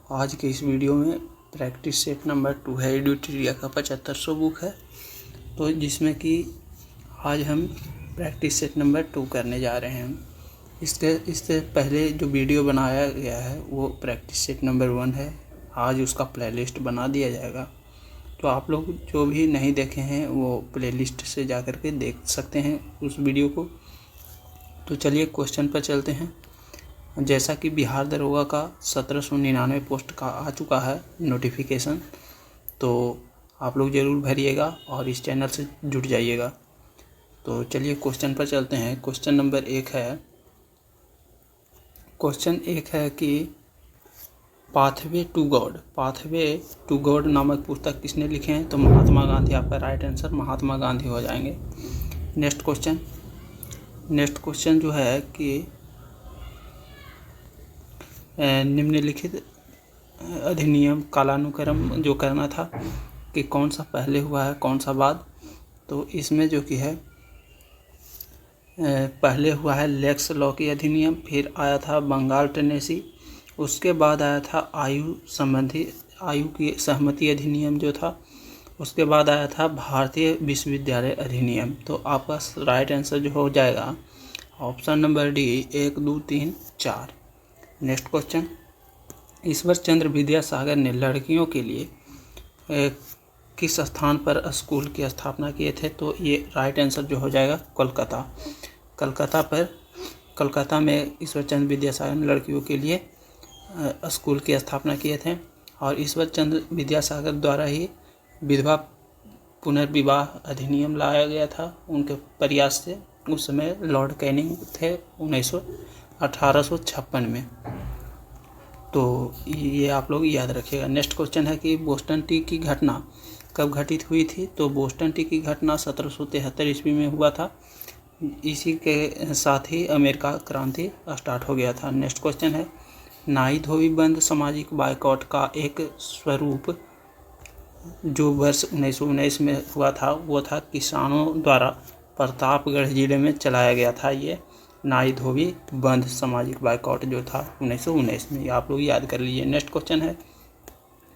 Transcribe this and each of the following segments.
आज के इस वीडियो में प्रैक्टिस सेट नंबर 2 है। एडुटेरिया का 7500 बुक है, तो जिसमें कि आज हम प्रैक्टिस सेट नंबर 2 करने जा रहे हैं। इससे पहले जो वीडियो बनाया गया है वो प्रैक्टिस सेट नंबर 1 है। आज उसका प्लेलिस्ट बना दिया जाएगा, तो आप लोग जो भी नहीं देखे हैं वो प्लेलिस्ट से जा कर के देख सकते हैं उस वीडियो को। तो चलिए क्वेश्चन पर चलते हैं। जैसा कि बिहार दरोगा का 1799 पोस्ट का आ चुका है नोटिफिकेशन, तो आप लोग ज़रूर भरिएगा और इस चैनल से जुड़ जाइएगा। तो चलिए क्वेश्चन पर चलते हैं। क्वेश्चन नंबर 1 है। क्वेश्चन 1 है कि पाथवे टू गॉड नामक पुस्तक किसने लिखे हैं? तो महात्मा गांधी। आपका राइट आंसर महात्मा गांधी हो जाएंगे। नेक्स्ट क्वेश्चन जो है कि निम्नलिखित अधिनियम कालानुक्रम जो करना था कि कौन सा पहले हुआ है कौन सा बाद। तो इसमें जो कि है पहले हुआ है लेक्स लॉ की अधिनियम, फिर आया था बंगाल टेनेसी, उसके बाद आया था आयु की सहमति अधिनियम जो था, उसके बाद आया था भारतीय विश्वविद्यालय अधिनियम। तो आपका राइट आंसर जो हो जाएगा option number D 1, 2, 3, 4। Next question, Ishwar Chandra Vidyasagar ने लड़कियों के लिए किस स्थान पर स्कूल की स्थापना किए थे? तो ये राइट आंसर जो हो जाएगा कोलकाता में ईश्वर चंद्र विद्यासागर ने लड़कियों के लिए स्कूल की स्थापना किए थे। और ईश्वर चंद्र विद्यासागर द्वारा ही विधवा पुनर्विवाह अधिनियम लाया गया था उनके प्रयास से। उस समय लॉर्ड कैनिंग थे 1856 में। तो ये आप लोग याद रखिएगा। नेक्स्ट क्वेश्चन है कि बोस्टन टी की घटना कब घटित हुई थी? तो बोस्टन टी की घटना 1773 ईस्वी में हुआ था। इसी के साथ ही अमेरिका क्रांति स्टार्ट हो गया था। नेक्स्ट क्वेश्चन है नाई धोबी बंद सामाजिक बायकॉट का एक स्वरूप जो वर्ष 1919 में हुआ था वो था किसानों द्वारा प्रतापगढ़ जिले में चलाया गया था। ये नाई धोबी बंद सामाजिक बायकॉट जो था 1919 में, ये आप लोग याद कर लीजिए। नेक्स्ट क्वेश्चन है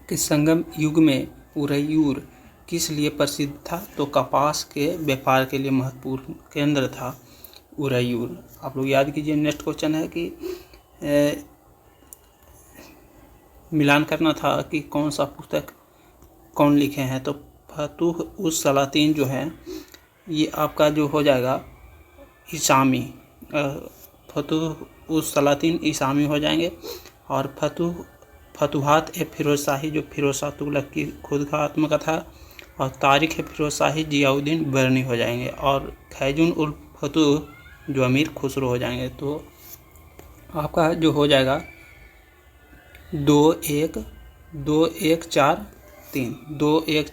कि संगम युग में उरैयूर किस लिए प्रसिद्ध था? तो कपास के व्यापार के लिए महत्वपूर्ण केंद्र था उरैयूर, आप लोग याद कीजिए। नेक्स्ट क्वेश्चन है कि मिलान करना था कि कौन सा पुस्तक कौन लिखे हैं? तो फतुह उस सलातीन जो है ये आपका जो हो जाएगा इसामी, फतुह उस सलातीन इसामी हो जाएंगे। और फतुहात ए फिरोज शाही जो फिरोज शाह तुगलक की खुद का आत्मकथा, और तारिख ए फिरोज शाही जियाउद्दीन बर्नी हो जाएंगे। और खैजुन उल फतुह जो अमीर खुसरो हो जाएंगे। तो आपका जो हो जाएगा 2, 1,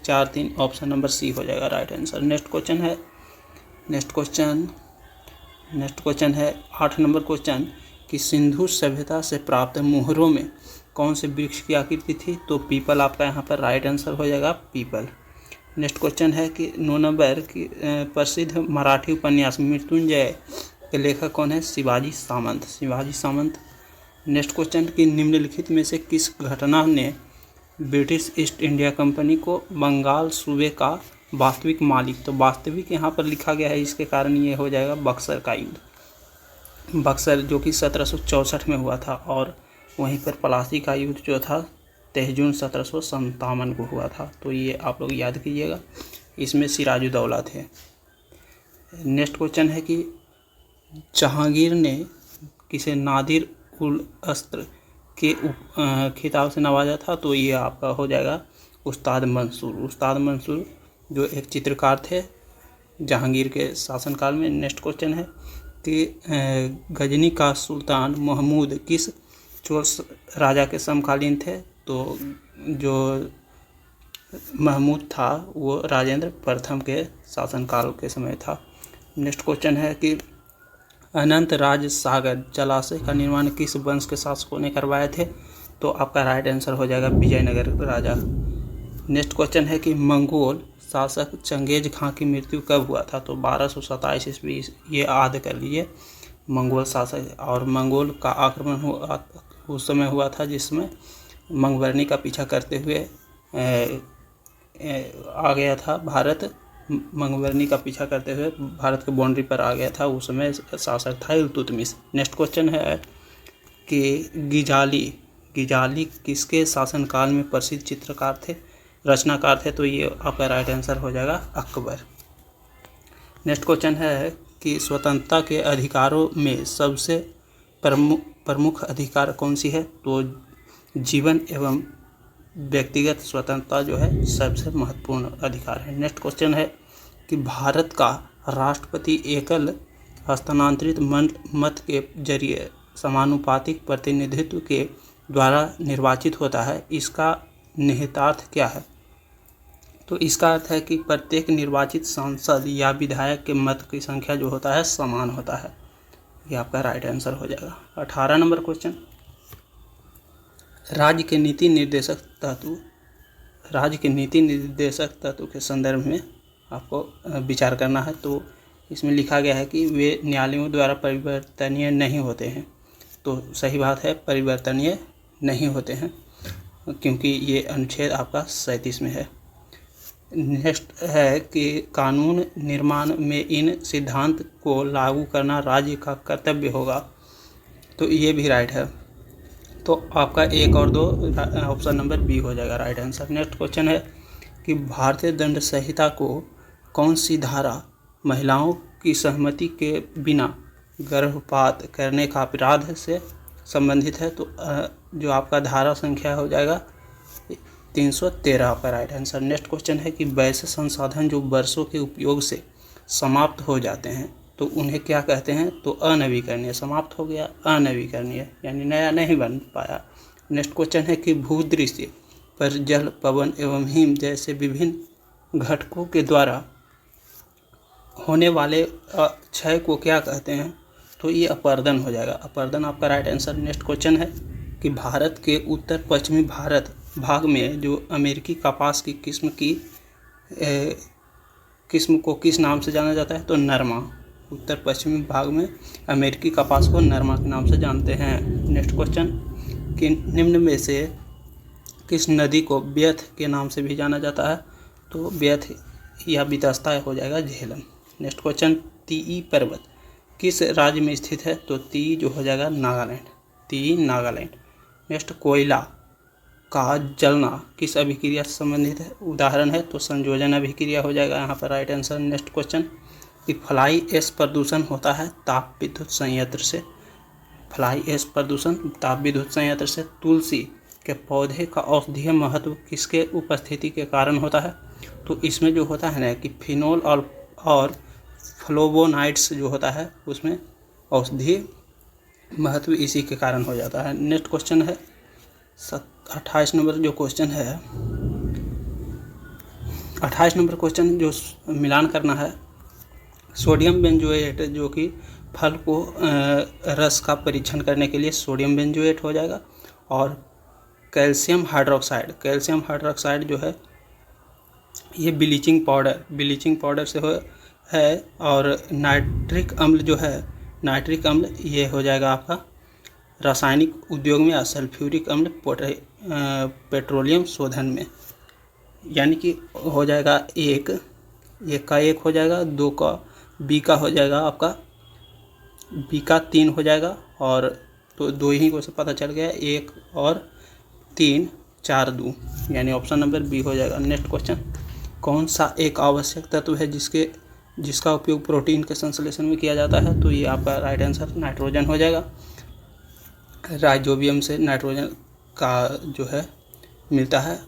4, 3 ऑप्शन नंबर सी हो जाएगा राइट आंसर। नेक्स्ट क्वेश्चन है 8 नंबर क्वेश्चन कि सिंधु सभ्यता से प्राप्त मोहरों में कौन से वृक्ष की आकृति थी? तो पीपल आपका यहाँ पर राइट आंसर हो जाएगा पीपल। नेक्स्ट क्वेश्चन है कि 9 नंबर की प्रसिद्ध मराठी उपन्यास मृत्युंजय के लेखक कौन है? शिवाजी सामंत। नेक्स्ट क्वेश्चन कि निम्नलिखित में से किस घटना ने ब्रिटिश ईस्ट इंडिया कंपनी को बंगाल सूबे का वास्तविक मालिक, तो वास्तविक यहाँ पर लिखा गया है, इसके कारण ये हो जाएगा बक्सर का युद्ध। बक्सर जो कि 1764 में हुआ था, और वहीं पर प्लासी का युद्ध जो था 23 जून 1757 को हुआ था। तो ये आप लोग याद कीजिएगा, इसमें सिराजुद्दौला थे। नेक्स्ट क्वेश्चन है कि जहांगीर ने किसे नादिर उल अस्त्र के खिताब से नवाजा था? तो ये आपका हो जाएगा उस्ताद मंसूर जो एक चित्रकार थे जहांगीर के शासनकाल में। नेक्स्ट क्वेश्चन है कि गजनी का सुल्तान महमूद किस चोल राजा के समकालीन थे? तो जो महमूद था वो राजेंद्र प्रथम के शासनकाल के समय था। नेक्स्ट क्वेश्चन है कि अनंत राज सागर जलाशय का निर्माण किस वंश के शासकों ने करवाए थे? तो आपका राइट आंसर हो जाएगा विजयनगर राजा। नेक्स्ट क्वेश्चन है कि मंगोल शासक चंगेज खां की मृत्यु कब हुआ था? तो 1227 ईस्वी, ये याद कर लीजिए। मंगोल शासक और मंगोल का आक्रमण उस समय हुआ था जिसमें मंगवर्नी का पीछा करते हुए आ गया था भारत, मंगवर्नी का पीछा करते हुए भारत के बाउंड्री पर आ गया था। उस समय शासक था इल्तुतमिश। नेक्स्ट क्वेश्चन है कि गिजाली किसके शासनकाल में प्रसिद्ध चित्रकार थे, रचनाकार थे? तो ये आपका राइट आंसर हो जाएगा अकबर। नेक्स्ट क्वेश्चन है कि स्वतंत्रता के अधिकारों में सबसे प्रमुख अधिकार कौन सी है? तो जीवन एवं व्यक्तिगत स्वतंत्रता जो है सबसे महत्वपूर्ण अधिकार है। नेक्स्ट क्वेश्चन है कि भारत का राष्ट्रपति एकल हस्तांतरित मत के जरिए समानुपातिक प्रतिनिधित्व के द्वारा निर्वाचित होता है, इसका निहितार्थ क्या है? तो इसका अर्थ है कि प्रत्येक निर्वाचित सांसद या विधायक के मत की संख्या जो होता है समान होता है। ये आपका राइट आंसर हो जाएगा। 18 नंबर क्वेश्चन, राज्य के नीति निर्देशक तत्व के संदर्भ में आपको विचार करना है। तो इसमें लिखा गया है कि वे न्यायालयों द्वारा परिवर्तनीय नहीं होते हैं। तो सही बात है, परिवर्तनीय नहीं होते हैं, क्योंकि ये अनुच्छेद आपका 37 में है। नेक्स्ट है कि कानून निर्माण में इन सिद्धांत को लागू करना राज्य का कर्तव्य होगा। तो ये भी राइट है। तो आपका 1 और 2 ऑप्शन नंबर बी हो जाएगा राइट आंसर। नेक्स्ट क्वेश्चन है कि भारतीय दंड संहिता को कौन सी धारा महिलाओं की सहमति के बिना गर्भपात करने का अपराध से संबंधित है? तो जो आपका धारा संख्या हो जाएगा 313 आपका राइट आंसर। नेक्स्ट क्वेश्चन है कि वैसे संसाधन जो वर्षों के उपयोग से समाप्त हो जाते हैं तो उन्हें क्या कहते हैं? तो अनवीकरणीय। समाप्त हो गया, अनवीकरणीय यानी नया नहीं बन पाया। नेक्स्ट क्वेश्चन है कि भूदृश्य पर जल, पवन एवं हिम जैसे विभिन्न घटकों के द्वारा होने वाले क्षय को क्या कहते हैं? तो ये अपरदन हो जाएगा। अपरदन आपका राइट आंसर। नेक्स्ट क्वेश्चन है कि भारत के उत्तर पश्चिमी भाग में जो अमेरिकी कपास की किस्म को किस नाम से जाना जाता है? तो नरमा। उत्तर पश्चिमी भाग में अमेरिकी कपास को नरमा के नाम से जानते हैं। नेक्स्ट क्वेश्चन कि निम्न में से किस नदी को व्यथ के नाम से भी जाना जाता है? तो व्यथ या वितस्ता हो जाएगा झेलम। नेक्स्ट क्वेश्चन, तीई पर्वत किस राज्य में स्थित है? तो तीई जो हो जाएगा नागालैंड, तीई नागालैंड। नेक्स्ट, कोयला का जलना किस अभिक्रिया से संबंधित है? उदाहरण है तो संयोजन अभिक्रिया हो जाएगा यहाँ पर राइट आंसर। नेक्स्ट क्वेश्चन कि फ्लाई ऐश प्रदूषण होता है ताप विद्युत संयंत्र से। फ्लाई ऐश प्रदूषण ताप विद्युत संयंत्र से। तुलसी के पौधे का औषधीय महत्व किसके उपस्थिति के कारण होता है? तो इसमें जो होता है ना कि फिनोल और फ्लोवोनाइड्स जो होता है उसमें औषधीय महत्व इसी के कारण हो जाता है। नेक्स्ट क्वेश्चन है 28 नंबर जो क्वेश्चन है, 28 नंबर क्वेश्चन जो मिलान करना है, सोडियम बेंजोएट जो कि फल को रस का परीक्षण करने के लिए सोडियम बेंजोएट हो जाएगा। और कैल्शियम हाइड्रोक्साइड जो है ये ब्लीचिंग पाउडर से है। और नाइट्रिक अम्ल ये हो जाएगा आपका रासायनिक उद्योग में, सल्फ्यूरिक अम्ल पेट्रोलियम शोधन में। यानी कि हो जाएगा एक का एक हो जाएगा, 2 का बी का हो जाएगा आपका, बी का 3 हो जाएगा। और तो 2 ही को से पता चल गया, 1 और 3 4 2 यानी ऑप्शन नंबर बी हो जाएगा। नेक्स्ट क्वेश्चन, कौन सा एक आवश्यक तत्व है जिसका उपयोग प्रोटीन के संश्लेषण में किया जाता है? तो ये आपका राइट आंसर नाइट्रोजन हो जाएगा। राइजोबियम से नाइट्रोजन का जो है मिलता है।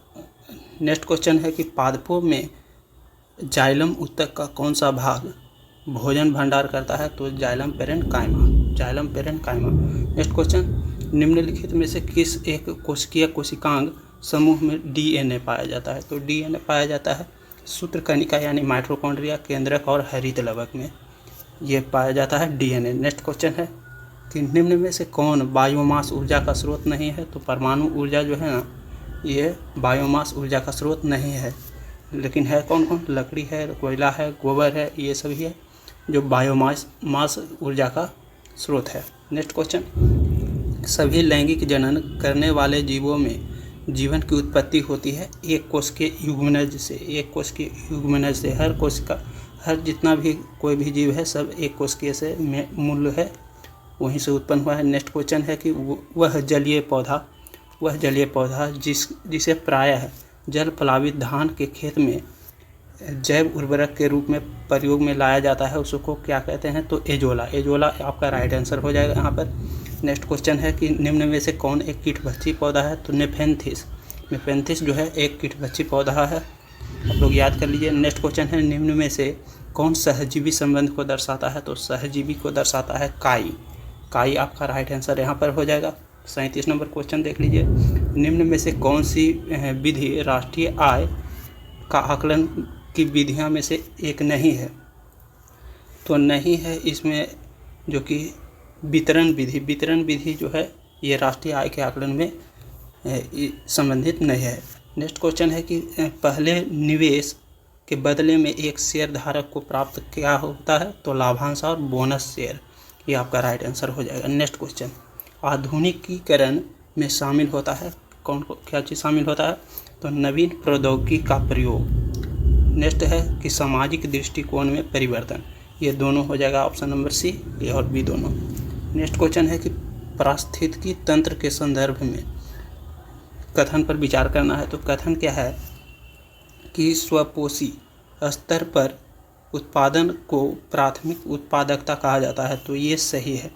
नेक्स्ट क्वेश्चन है कि पादपों में जाइलम उत्तक का कौन सा भाग भोजन भंडार करता है? तो जाइलम पेरेन्काइमा। नेक्स्ट क्वेश्चन, निम्नलिखित में से किस एक कोशिकीय कोशिकांग समूह में डीएनए पाया जाता है? तो डीएनए पाया जाता है सूत्रकणिका यानी माइटोकॉन्ड्रिया, केंद्रक और हरित लवक में ये पाया जाता है डीएनए। नेक्स्ट क्वेश्चन है कि निम्न में से कौन बायोमास ऊर्जा का स्रोत नहीं है? तो परमाणु ऊर्जा जो है ना ये बायोमास ऊर्जा का स्रोत नहीं है, लेकिन है कौन? लकड़ी है, कोयला है, गोबर है, ये सभी है जो बायोमास ऊर्जा का स्रोत है। नेक्स्ट क्वेश्चन, सभी लैंगिक जनन करने वाले जीवों में जीवन की उत्पत्ति होती है एक कोश के युग्मनज से। एक कोश के युग्मनज से हर कोश का, हर जितना भी कोई भी जीव है सब एक कोशिकीय से मूल है, वहीं से उत्पन्न हुआ है। नेक्स्ट क्वेश्चन है कि वह जलीय पौधा जिसे प्रायः जल प्लावित धान के खेत में जैव उर्वरक के रूप में प्रयोग में लाया जाता है, उसको क्या कहते हैं? तो एजोला। एजोला आपका राइट आंसर हो जाएगा यहाँ पर। नेक्स्ट क्वेश्चन है कि निम्न में से कौन एक कीटभक्षी पौधा है? तो नेफेंथिस। नेफेंथिस जो है एक कीटभक्षी पौधा है, आप लोग याद कर लीजिए। नेक्स्ट क्वेश्चन है निम्न में से कौन सहजीवी संबंध को दर्शाता है? तो सहजीवी को दर्शाता है काई। काई आपका राइट आंसर यहाँ पर हो जाएगा। 37 नंबर क्वेश्चन देख लीजिए। निम्न में से कौन सी विधि राष्ट्रीय आय का आकलन की विधियां में से एक नहीं है? तो नहीं है इसमें जो कि वितरण विधि जो है ये राष्ट्रीय आय के आकलन में संबंधित नहीं है। नेक्स्ट क्वेश्चन है कि पहले निवेश के बदले में एक शेयर धारक को प्राप्त क्या होता है? तो लाभांश और बोनस शेयर, ये आपका राइट आंसर हो जाएगा। नेक्स्ट क्वेश्चन, आधुनिकीकरण में शामिल होता है कौन को, क्या चीज़ शामिल होता है? तो नवीन प्रौद्योगिकी का प्रयोग। नेक्स्ट है कि सामाजिक दृष्टिकोण में परिवर्तन, ये दोनों हो जाएगा ऑप्शन नंबर सी, ए और बी दोनों। नेक्स्ट क्वेश्चन है कि पारिस्थितिकी तंत्र के संदर्भ में कथन पर विचार करना है। तो कथन क्या है कि स्वपोषी स्तर पर उत्पादन को प्राथमिक उत्पादकता कहा जाता है, तो ये सही है।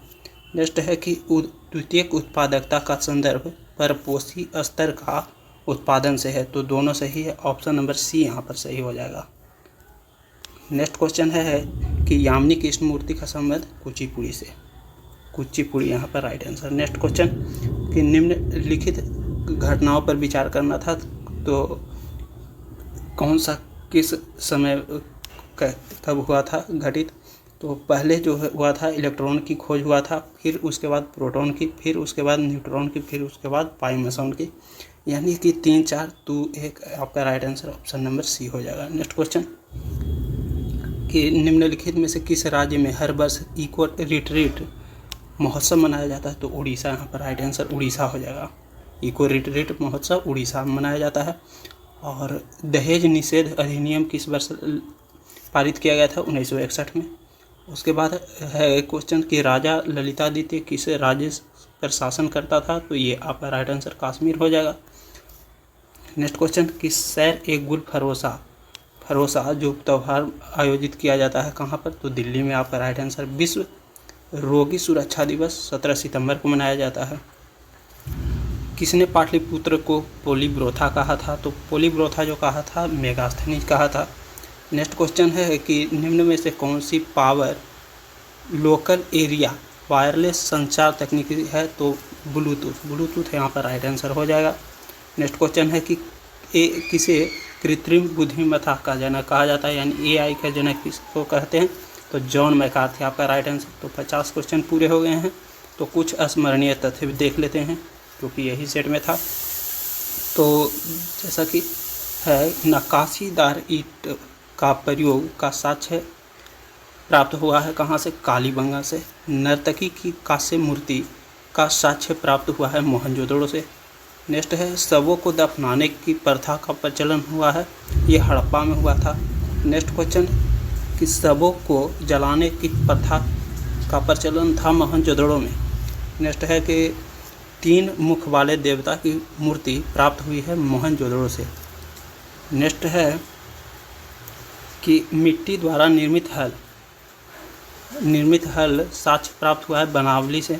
नेक्स्ट है कि द्वितीयक उत्पादकता का संदर्भ परपोषी स्तर का उत्पादन से है, तो दोनों सही है, ऑप्शन नंबर सी यहाँ पर सही हो जाएगा। नेक्स्ट क्वेश्चन है कि यामिनी कृष्णमूर्ति का संबंध कुचिपुड़ी से, कुचिपुड़ी यहाँ पर राइट आंसर। नेक्स्ट क्वेश्चन कि निम्नलिखित घटनाओं पर विचार करना था, तो कौन सा किस समय कब हुआ था घटित? तो पहले जो हुआ था इलेक्ट्रॉन की खोज हुआ था, फिर उसके बाद प्रोटॉन की, फिर उसके बाद न्यूट्रॉन की, फिर उसके बाद पाई मेसॉन की, यानी कि 3 4 2 1 आपका right answer option number C हो जाएगा। नेक्स्ट क्वेश्चन कि निम्नलिखित में से किस राज्य में हर वर्ष इको रिट्रीट महोत्सव मनाया जाता है? तो उड़ीसा, यहाँ पर राइट आंसर उड़ीसा हो जाएगा। इको रिट्रीट महोत्सव उड़ीसा में मनाया जाता है। और दहेज निषेध अधिनियम किस वर्ष पारित किया गया था? 1961 में। उसके बाद है क्वेश्चन कि राजा ललितादित्य किस राज्य पर शासन करता था? तो ये आपका राइट आंसर कश्मीर हो जाएगा। नेक्स्ट क्वेश्चन कि सैर ए गुल फरोसा जो त्यौहार आयोजित किया जाता है कहाँ पर? तो दिल्ली में, आपका राइट आंसर। विश्व रोगी सुरक्षा दिवस 17 सितंबर को मनाया जाता है। किसने पाटलिपुत्र को पोलीब्रोथा कहा था? तो पोलीब्रोथा जो कहा था मेगास्थनीज कहा था। नेक्स्ट क्वेश्चन है कि निम्न में से कौन सी पावर लोकल एरिया वायरलेस संचार तकनीक है? तो ब्लूटूथ यहाँ पर राइट आंसर हो जाएगा। नेक्स्ट क्वेश्चन है कि किसे कृत्रिम बुद्धिमत्ता का जनक कहा जाता है, यानी एआई का जनक किसको कहते हैं? तो जॉन मैकार्थी आपका राइट आंसर। तो 50 क्वेश्चन पूरे हो गए हैं। तो कुछ अस्मरणीय तथ्य भी देख लेते हैं क्योंकि यही सेट में था। तो जैसा कि है नक्काशीदार ईंट का प्रयोग का साक्ष्य प्राप्त हुआ है कहाँ से? कालीबंगा से। नर्तकी की कांस्य मूर्ति का साक्ष्य प्राप्त हुआ है मोहनजोदड़ो से। नेक्स्ट है शवों को दफनाने की प्रथा का प्रचलन हुआ है, ये हड़प्पा में हुआ था। नेक्स्ट क्वेश्चन कि शवों को जलाने की प्रथा का प्रचलन था मोहनजोदड़ो में। नेक्स्ट है कि 3 मुख वाले देवता की मूर्ति प्राप्त हुई है मोहनजोदड़ो से। नेक्स्ट है कि मिट्टी द्वारा निर्मित हल साक्ष्य प्राप्त हुआ है बनावली से।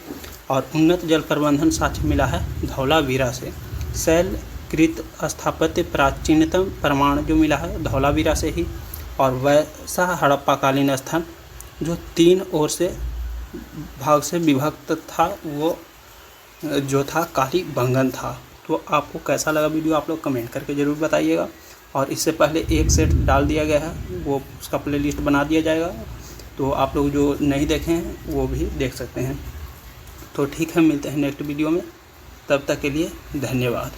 और उन्नत जल प्रबंधन साक्ष्य मिला है धौलावीरा से। शैलकृत स्थापत्य प्राचीनतम प्रमाण जो मिला है धौलावीरा से ही। और वैसा हड़प्पाकालीन स्थान जो 3 ओर से भाग से विभक्त था वो जो था कालीबंगन था। तो आपको कैसा लगा वीडियो आप लोग कमेंट करके ज़रूर बताइएगा। और इससे पहले एक सेट डाल दिया गया है, वो उसका प्लेलिस्ट बना दिया जाएगा, तो आप लोग जो नहीं देखे हैं वो भी देख सकते हैं। तो ठीक है, मिलते हैं नेक्स्ट वीडियो में, तब तक के लिए धन्यवाद।